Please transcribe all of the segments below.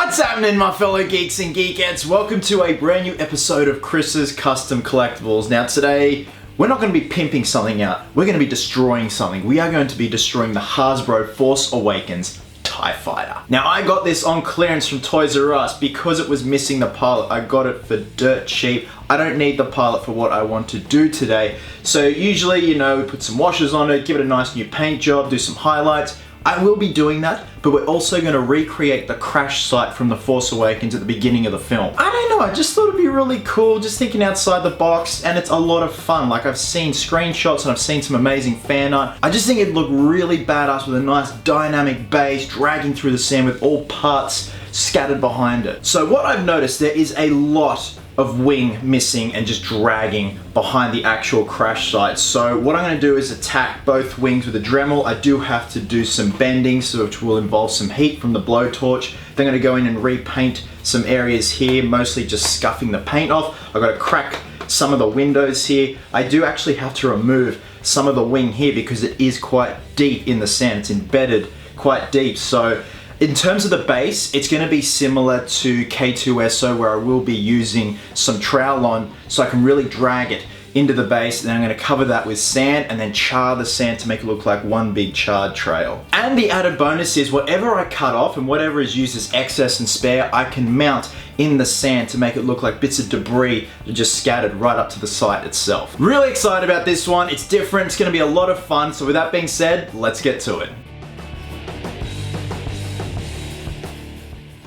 What's happening, my fellow geeks and geekettes? Welcome to a brand new episode of Chris's Custom Collectibles. Now today, we're not going to be pimping something out, we're going to be destroying something. We are going to be destroying the Hasbro Fore Awakens TIE Fighter. Now I got this on clearance from Toys R Us because it was missing the pilot. I got it for dirt cheap. I don't need the pilot for what I want to do today. So usually, you know, we put some washers on it, give it a nice new paint job, do some highlights. I will be doing that, but we're also going to recreate the crash site from the Fore Awakens at the beginning of the film. I don't know, I just thought it'd be really cool, just thinking outside the box, and it's a lot of fun. Like, I've seen screenshots and I've seen some amazing fan art. I just think it'd look really badass with a nice dynamic base dragging through the sand with all parts scattered behind it. So what I've noticed, there is a lot of wing missing and just dragging behind the actual crash site. So what I'm going to do is attack both wings with a Dremel. I do have to do some bending, so which will involve some heat from the blowtorch. Then I'm going to go in and repaint some areas here, mostly just scuffing the paint off. I've got to crack some of the windows here. I do actually have to remove some of the wing here because it is quite deep in the sand. It's embedded quite deep. So in terms of the base, it's going to be similar to K2SO, where I will be using some trowel on so I can really drag it into the base, and then I'm going to cover that with sand and then char the sand to make it look like one big charred trail. And the added bonus is whatever I cut off and whatever is used as excess and spare, I can mount in the sand to make it look like bits of debris that are just scattered right up to the site itself. Really excited about this one. It's different. It's going to be a lot of fun. So with that being said, let's get to it.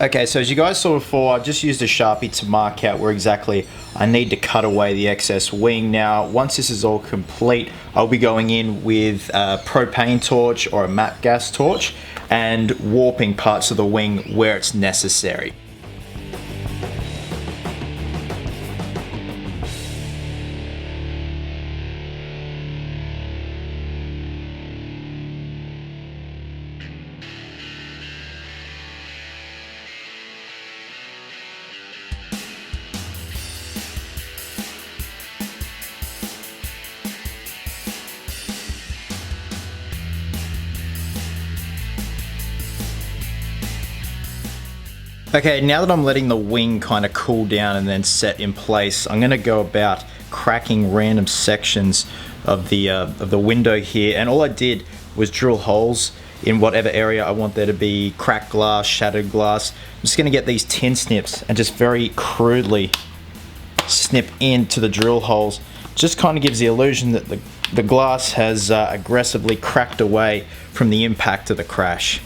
Okay, so as you guys saw before, I've just used a Sharpie to mark out where exactly I need to cut away the excess wing. Now, once this is all complete, I'll be going in with a propane torch or a MAP gas torch and warping parts of the wing where it's necessary. Okay, now that I'm letting the wing kind of cool down and then set in place, I'm going to go about cracking random sections of the window here, and all I did was drill holes in whatever area I want there to be cracked glass, shattered glass. I'm just going to get these tin snips and just very crudely snip into the drill holes. Just kind of gives the illusion that the glass has aggressively cracked away from the impact of the crash.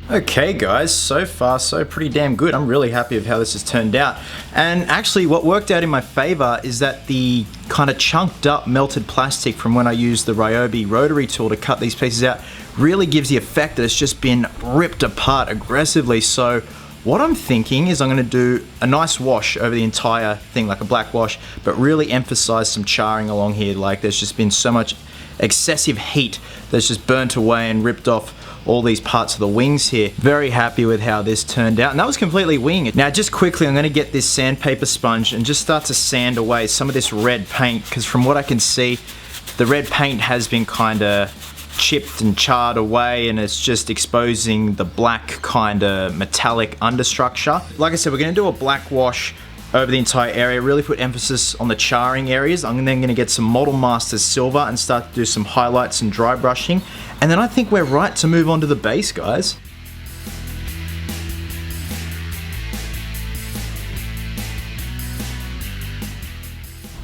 Okay guys, so far so pretty damn good. I'm really happy with how this has turned out. And actually what worked out in my favor is that the kind of chunked up melted plastic from when I used the Ryobi rotary tool to cut these pieces out really gives the effect that it's just been ripped apart aggressively. So what I'm thinking is I'm going to do a nice wash over the entire thing, like a black wash, but really emphasize some charring along here. Like there's just been so much excessive heat that's just burnt away and ripped off all these parts of the wings here. Very happy with how this turned out, and that was completely winged. Now just quickly, I'm going to get this sandpaper sponge and just start to sand away some of this red paint, because from what I can see, the red paint has been kind of chipped and charred away, and it's just exposing the black kind of metallic understructure. Like I said, we're going to do a black wash over the entire area, really put emphasis on the charring areas. I'm then going to get some Model Masters Silver and start to do some highlights and dry brushing. And then I think we're right to move on to the base, guys.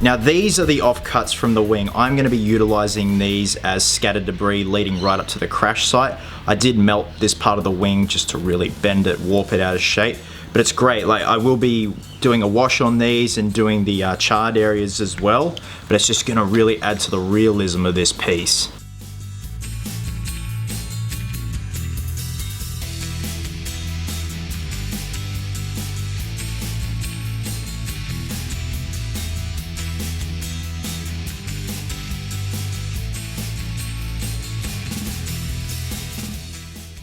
Now these are the offcuts from the wing. I'm going to be utilizing these as scattered debris leading right up to the crash site. I did melt this part of the wing just to really bend it, warp it out of shape. But it's great. Like, I will be doing a wash on these and doing the charred areas as well, but it's just going to really add to the realism of this piece.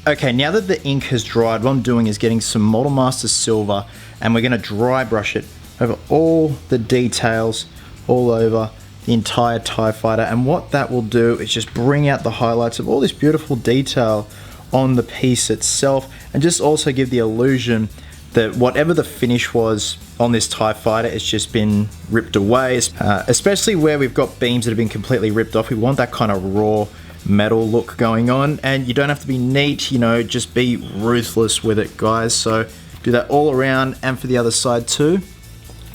Okay, now that the ink has dried, what I'm doing is getting some Model Masters Silver, and we're going to dry brush it over all the details all over the entire TIE Fighter, and what that will do is just bring out the highlights of all this beautiful detail on the piece itself, and just also give the illusion that whatever the finish was on this TIE Fighter, it's just been ripped away, especially where we've got beams that have been completely ripped off. We want that kind of raw metal look going on, and you don't have to be neat, you know, just be ruthless with it, guys. So do that all around and for the other side too.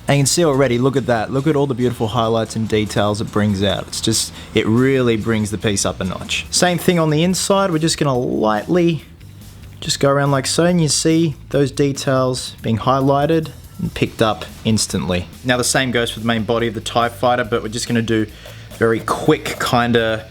And you can see already, look at that, look at all the beautiful highlights and details it brings out. It's just, it really brings the piece up a notch. Same thing on the inside, we're just gonna lightly just go around like so, and you see those details being highlighted and picked up instantly. Now the same goes for the main body of the TIE Fighter, but we're just gonna do very quick kinda,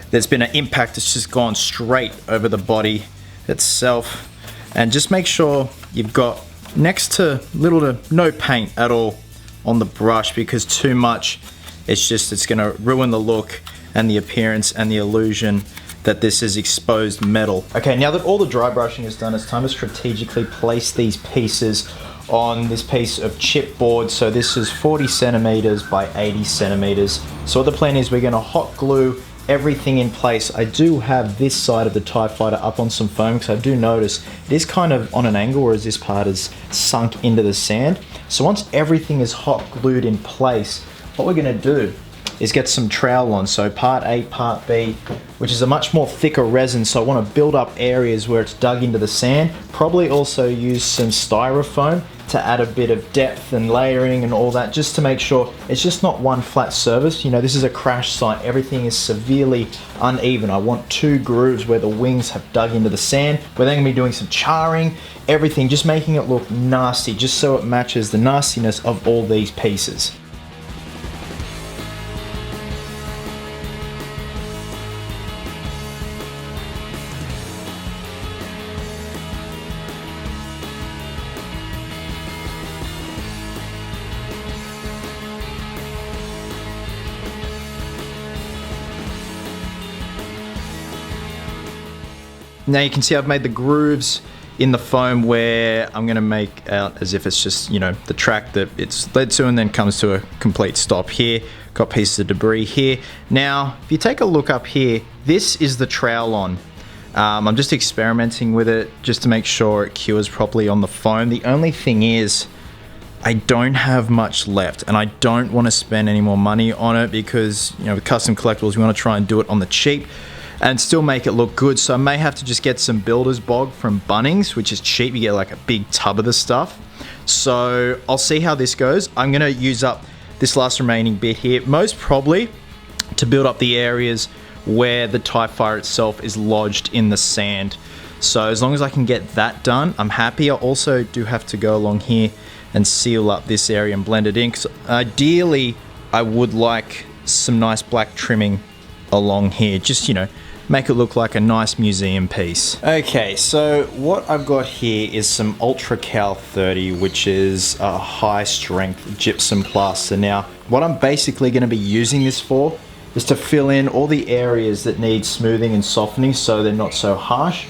there's been an impact that's just gone straight over the body itself. And just make sure you've got next to little to no paint at all on the brush, because too much, it's gonna ruin the look and the appearance and the illusion that this is exposed metal. Okay, now that all the dry brushing is done, it's time to strategically place these pieces on this piece of chipboard. So this is 40 centimeters by 80 centimeters. So what the plan is, we're gonna hot glue everything in place. I do have this side of the TIE Fighter up on some foam, because I do notice it is kind of on an angle, whereas this part is sunk into the sand. So once everything is hot glued in place, what we're gonna do is get some trowel on. So part A, part B, which is a much more thicker resin. So I wanna build up areas where it's dug into the sand. Probably also use some styrofoam to add a bit of depth and layering and all that, just to make sure it's just not one flat surface. You know, this is a crash site, everything is severely uneven. I want two grooves where the wings have dug into the sand. We're then gonna be doing some charring, everything, just making it look nasty, just so it matches the nastiness of all these pieces. Now you can see I've made the grooves in the foam where I'm gonna make out as if it's just, you know, the track that it's led to and then comes to a complete stop here. Got pieces of debris here. Now, if you take a look up here, this is the trowel on. I'm just experimenting with it just to make sure it cures properly on the foam. The only thing is, I don't have much left, and I don't want to spend any more money on it, because, you know, with custom collectibles, we want to try and do it on the cheap and still make it look good. So I may have to just get some builder's bog from Bunnings, which is cheap. You get like a big tub of the stuff. So I'll see how this goes. I'm gonna use up this last remaining bit here, most probably to build up the areas where the TIE Fighter itself is lodged in the sand. So as long as I can get that done, I'm happy. I also do have to go along here and seal up this area and blend it in, because ideally I would like some nice black trimming along here, just, you know, make it look like a nice museum piece. Okay, so what I've got here is some Ultra Cal 30, which is a high strength gypsum plaster. Now, what I'm basically gonna be using this for is to fill in all the areas that need smoothing and softening so they're not so harsh,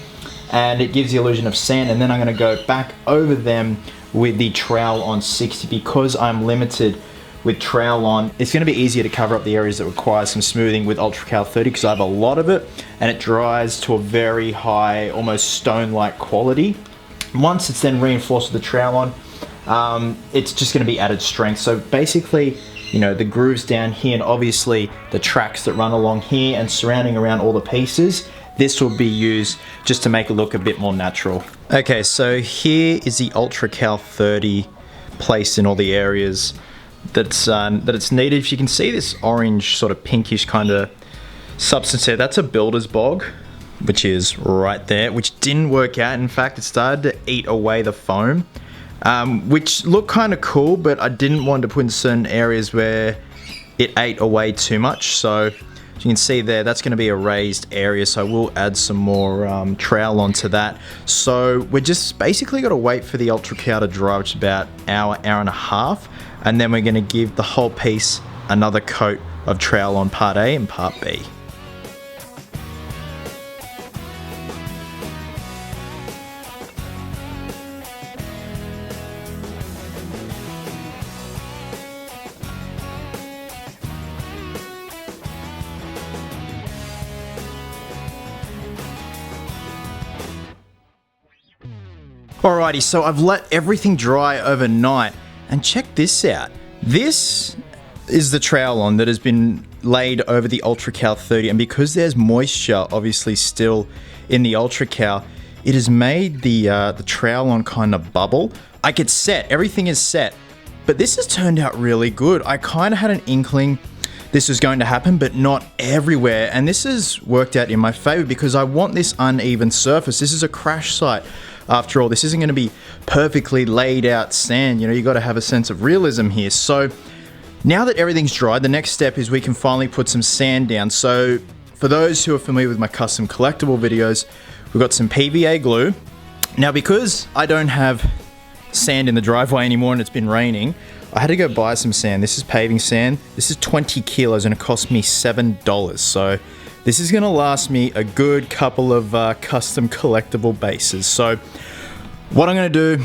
and it gives the illusion of sand, and then I'm gonna go back over them with the trowel on 60. Because I'm limited with trowel on, it's going to be easier to cover up the areas that require some smoothing with Ultra Cal 30, because I have a lot of it and it dries to a very high, almost stone-like quality. Once it's then reinforced with the trowel on, it's just going to be added strength. So basically, you know, the grooves down here, and obviously the tracks that run along here and surrounding around all the pieces, this will be used just to make it look a bit more natural. Okay, so here is the Ultra Cal 30 placed in all the areas that it's needed. If you can see this orange sort of pinkish kind of substance there, that's a builder's bog, which is right there, which didn't work out. In fact, it started to eat away the foam, which looked kind of cool, but I didn't want to put in certain areas where it ate away too much. So as you can see there, that's going to be a raised area, so I will add some more trowel onto that. So we're just basically got to wait for the Ultra Cal to dry, which is about hour and a half, and then we're going to give the whole piece another coat of trowel on part A and part B. Alrighty, so I've let everything dry overnight, and check this out. This is the trowel on that has been laid over the Ultra Cal 30, and because there's moisture obviously still in the Ultra Cal, it has made the trowel on kind of bubble. Like, it's set, everything is set, but this has turned out really good. I kind of had an inkling this was going to happen, but not everywhere, and this has worked out in my favor because I want this uneven surface. This is a crash site. After all, this isn't going to be perfectly laid out sand. You know, you got to have a sense of realism here. So now that everything's dried, the next step is we can finally put some sand down. So for those who are familiar with my custom collectible videos, we've got some PVA glue. Now, because I don't have sand in the driveway anymore and it's been raining, I had to go buy some sand. This is paving sand. This is 20 kilos and it cost me $7. So this is going to last me a good couple of custom collectible bases. So what I'm going to do,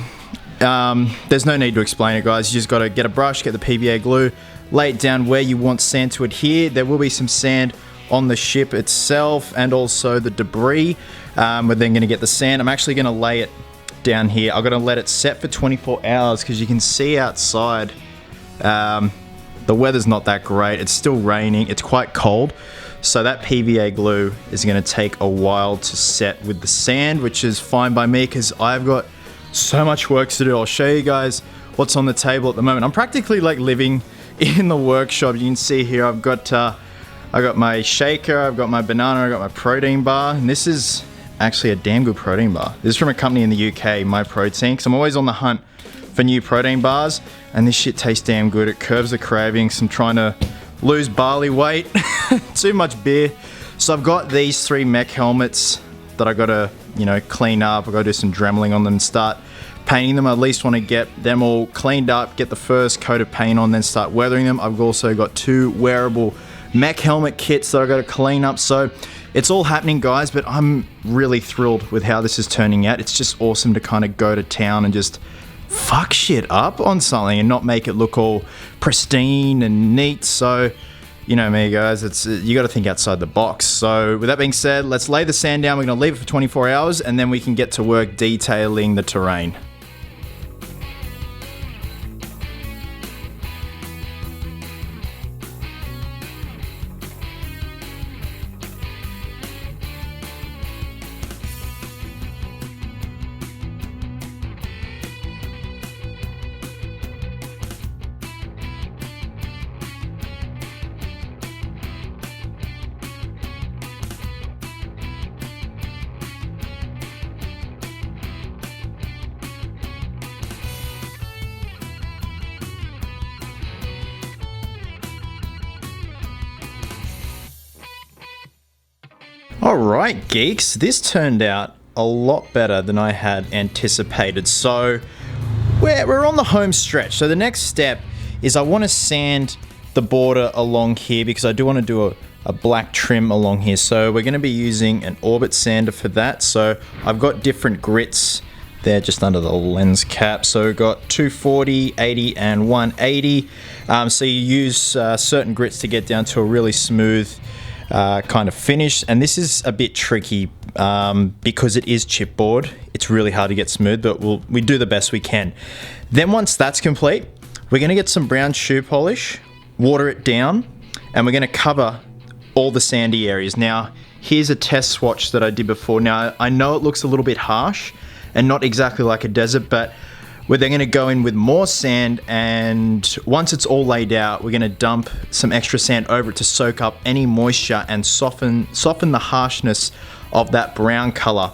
there's no need to explain it, guys. You just got to get a brush, get the PVA glue, lay it down where you want sand to adhere. There will be some sand on the ship itself and also the debris. We're then going to get the sand. I'm actually going to lay it down here. I'm going to let it set for 24 hours because you can see outside the weather's not that great. It's still raining. It's quite cold. So that PVA glue is going to take a while to set with the sand, which is fine by me because I've got so much work to do. I'll show you guys what's on the table at the moment. I'm practically like living in the workshop. You can see here I've got my shaker, I've got my banana, I've got my protein bar, and this is actually a damn good protein bar. This is from a company in the UK, My Protein, because I'm always on the hunt for new protein bars, and this shit tastes damn good. It curbs the cravings. I'm trying to lose barley weight. Too much beer. So I've got these 3 mech helmets that I gotta, you know, clean up. I gotta do some dremeling on them and start painting them. I at least want to get them all cleaned up, get the first coat of paint on, then start weathering them. I've also got 2 wearable mech helmet kits that I gotta clean up. So it's all happening, guys, but I'm really thrilled with how this is turning out. It's just awesome to kind of go to town and just fuck shit up on something and not make it look all pristine and neat. So, you know me, guys, it's you got to think outside the box. So with that being said, let's lay the sand down. We're going to leave it for 24 hours and then we can get to work detailing the terrain. Alright, geeks, this turned out a lot better than I had anticipated. So we're on the home stretch. So the next step is I want to sand the border along here because I do want to do a black trim along here. So we're going to be using an orbit sander for that. So I've got different grits there just under the lens cap. So we've got 240, 80 and 180. So you use certain grits to get down to a really smooth kind of finish, and this is a bit tricky because it is chipboard. It's really hard to get smooth, but we do the best we can. Then once that's complete, we're going to get some brown shoe polish, water it down, and we're going to cover all the sandy areas. Now here's a test swatch that I did before. Now I know it looks a little bit harsh and not exactly like a desert, but we're then going to go in with more sand, and once it's all laid out, we're going to dump some extra sand over it to soak up any moisture and soften the harshness of that brown color.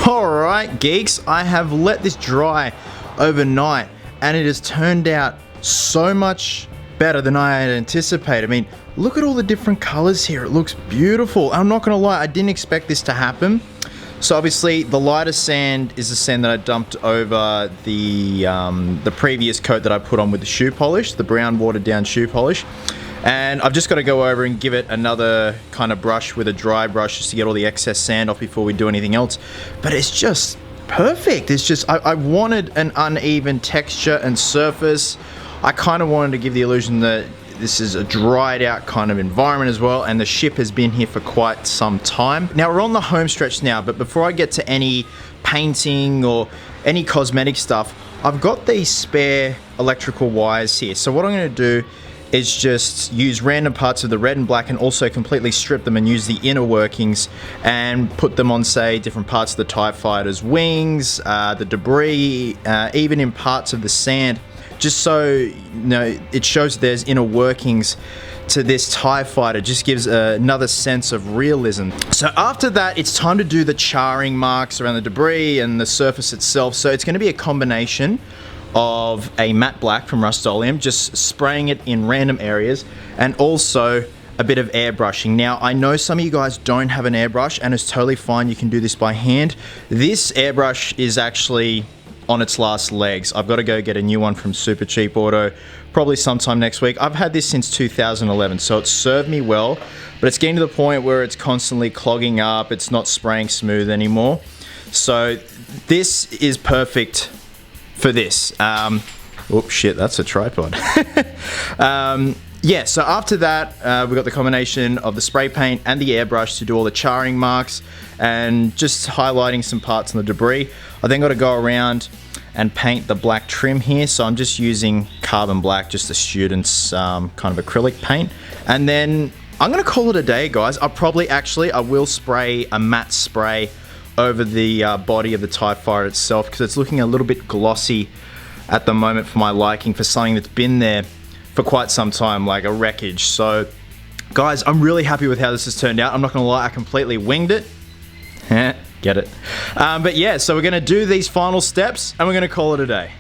Alright geeks, I have let this dry overnight and it has turned out so much better than I had anticipated. I mean, look at all the different colors here. It looks beautiful. I'm not gonna lie, I didn't expect this to happen. So obviously the lighter sand is the sand that I dumped over the previous coat that I put on with the shoe polish, the brown watered down shoe polish. And I've just got to go over and give it another kind of brush with a dry brush just to get all the excess sand off before we do anything else. But it's just perfect. It's just, I wanted an uneven texture and surface. I kind of wanted to give the illusion that this is a dried out kind of environment as well, and the ship has been here for quite some time. Now we're on the home stretch now, but before I get to any painting or any cosmetic stuff, I've got these spare electrical wires here. So what I'm going to do is just use random parts of the red and black and also completely strip them and use the inner workings and put them on, say, different parts of the TIE Fighter's wings, the debris, even in parts of the sand, just so you know, it shows there's inner workings to this TIE Fighter. Just gives another sense of realism. So after that, it's time to do the charring marks around the debris and the surface itself. So it's going to be a combination of a matte black from Rust-Oleum, just spraying it in random areas, and also a bit of airbrushing. Now, I know some of you guys don't have an airbrush, and it's totally fine. You can do this by hand. This airbrush is actually on its last legs. I've got to go get a new one from Super Cheap Auto, probably sometime next week. I've had this since 2011, so it's served me well, but it's getting to the point where it's constantly clogging up. It's not spraying smooth anymore. So this is perfect for this. Oops, shit, that's a tripod. Yeah, so after that, we got the combination of the spray paint and the airbrush to do all the charring marks and just highlighting some parts on the debris. I then got to go around and paint the black trim here. So I'm just using carbon black, just the student's kind of acrylic paint. And then I'm gonna call it a day, guys. I will spray a matte spray over the body of the TIE Fighter itself, because it's looking a little bit glossy at the moment for my liking, for something that's been there for quite some time, like a wreckage. So guys, I'm really happy with how this has turned out. I'm not gonna lie, I completely winged it. Get it? But yeah, so we're gonna do these final steps and we're gonna call it a day.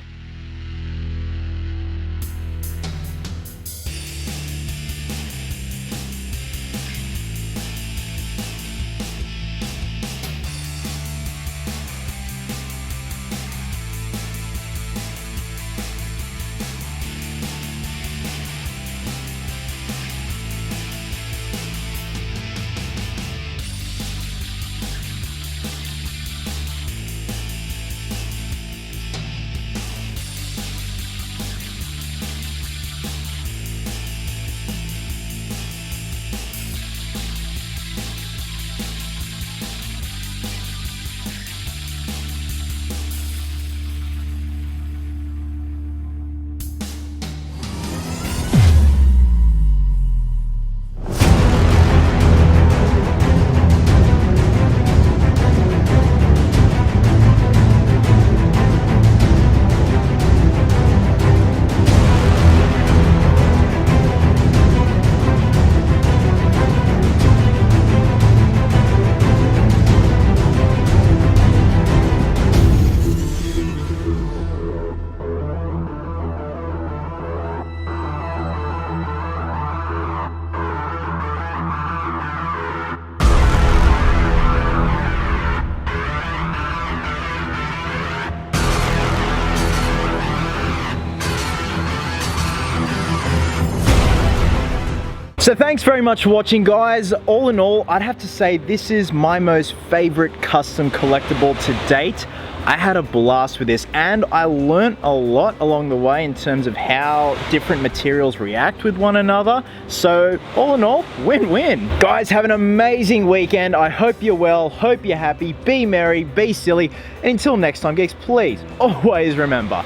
So thanks very much for watching, guys. All in all, I'd have to say this is my most favorite custom collectible to date. I had a blast with this and I learnt a lot along the way in terms of how different materials react with one another. So all in all, win-win. Guys, have an amazing weekend. I hope you're well, hope you're happy, be merry, be silly. And until next time, geeks, please always remember,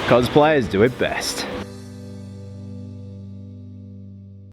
cosplayers do it best.